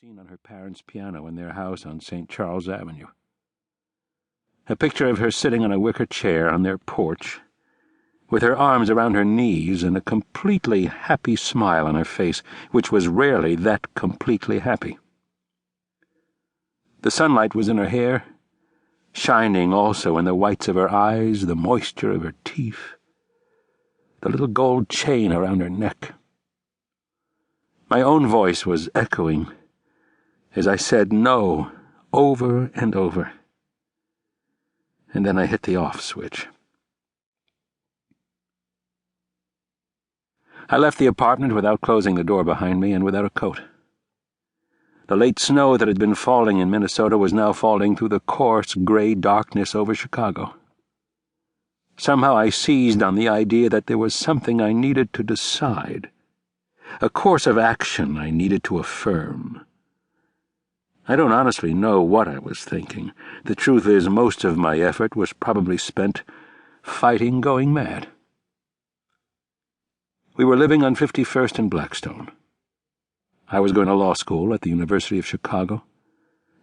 seen on her parents' piano in their house on St. Charles Avenue. A picture of her sitting on a wicker chair on their porch, with her arms around her knees and a completely happy smile on her face, which was rarely that completely happy. The sunlight was in her hair, shining also in the whites of her eyes, the moisture of her teeth, the little gold chain around her neck. My own voice was echoing as I said no over and over. And then I hit the off switch. I left the apartment without closing the door behind me and without a coat. The late snow that had been falling in Minnesota was now falling through the coarse, gray darkness over Chicago. Somehow I seized on the idea that there was something I needed to decide, a course of action I needed to affirm. I don't honestly know what I was thinking. The truth is, most of my effort was probably spent fighting going mad. We were living on 51st and Blackstone. I was going to law school at the University of Chicago,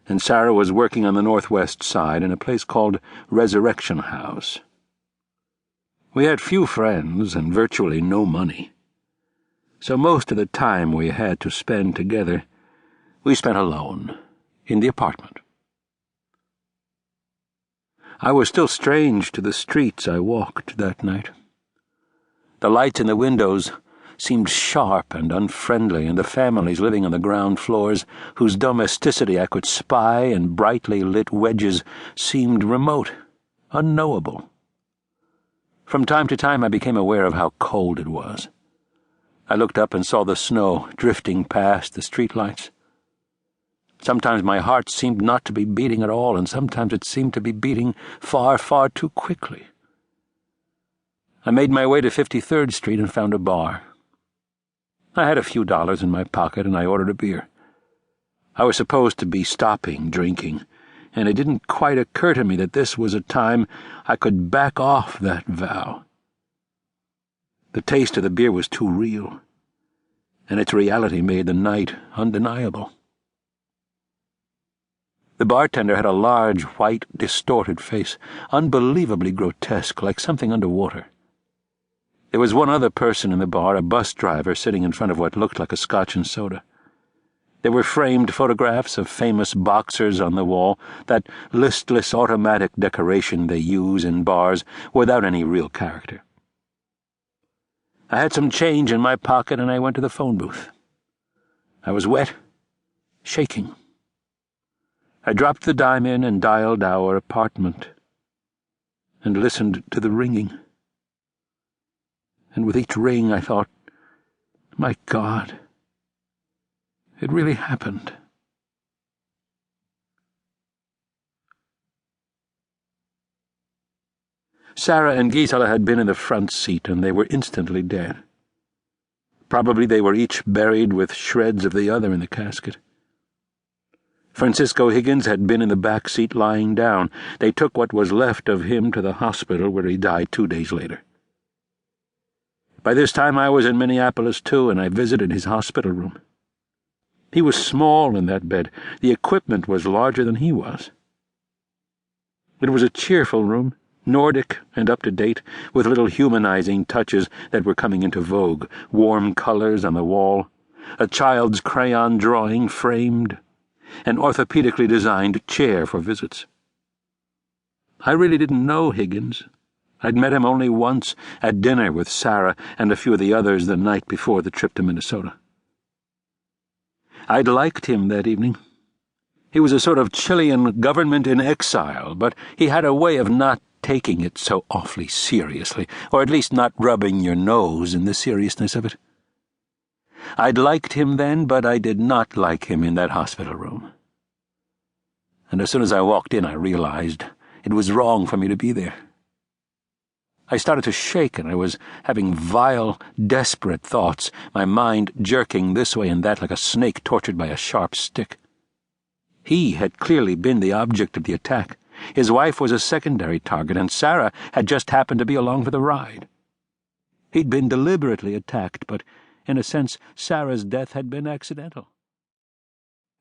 and Sarah was working on the Northwest Side in a place called Resurrection House. We had few friends and virtually no money, so most of the time we had to spend together, we spent alone, in the apartment. I was still strange to the streets I walked that night. The lights in the windows seemed sharp and unfriendly, and the families living on the ground floors, whose domesticity I could spy in brightly lit wedges, seemed remote, unknowable. From time to time I became aware of how cold it was. I looked up and saw the snow drifting past the streetlights. Sometimes my heart seemed not to be beating at all, and sometimes it seemed to be beating far, far too quickly. I made my way to 53rd Street and found a bar. I had a few dollars in my pocket, and I ordered a beer. I was supposed to be stopping drinking, and it didn't quite occur to me that this was a time I could back off that vow. The taste of the beer was too real, and its reality made the night undeniable. The bartender had a large, white, distorted face, unbelievably grotesque, like something underwater. There was one other person in the bar, a bus driver, sitting in front of what looked like a scotch and soda. There were framed photographs of famous boxers on the wall, that listless automatic decoration they use in bars without any real character. I had some change in my pocket, and I went to the phone booth. I was wet, shaking. I dropped the dime in and dialed our apartment, and listened to the ringing. And with each ring I thought, my God, it really happened. Sarah and Guidall had been in the front seat, and they were instantly dead. Probably they were each buried with shreds of the other in the casket. Francisco Higgins had been in the back seat lying down. They took what was left of him to the hospital, where he died 2 days later. By this time I was in Minneapolis, too, and I visited his hospital room. He was small in that bed. The equipment was larger than he was. It was a cheerful room, Nordic and up-to-date, with little humanizing touches that were coming into vogue, warm colors on the wall, a child's crayon drawing framed, an orthopedically designed chair for visits. I really didn't know Higgins. I'd met him only once at dinner with Sarah and a few of the others the night before the trip to Minnesota. I'd liked him that evening. He was a sort of Chilean government in exile, but he had a way of not taking it so awfully seriously, or at least not rubbing your nose in the seriousness of it. I'd liked him then, but I did not like him in that hospital room. And as soon as I walked in, I realized it was wrong for me to be there. I started to shake, and I was having vile, desperate thoughts, my mind jerking this way and that like a snake tortured by a sharp stick. He had clearly been the object of the attack. His wife was a secondary target, and Sarah had just happened to be along for the ride. He'd been deliberately attacked, but in a sense, Sarah's death had been accidental.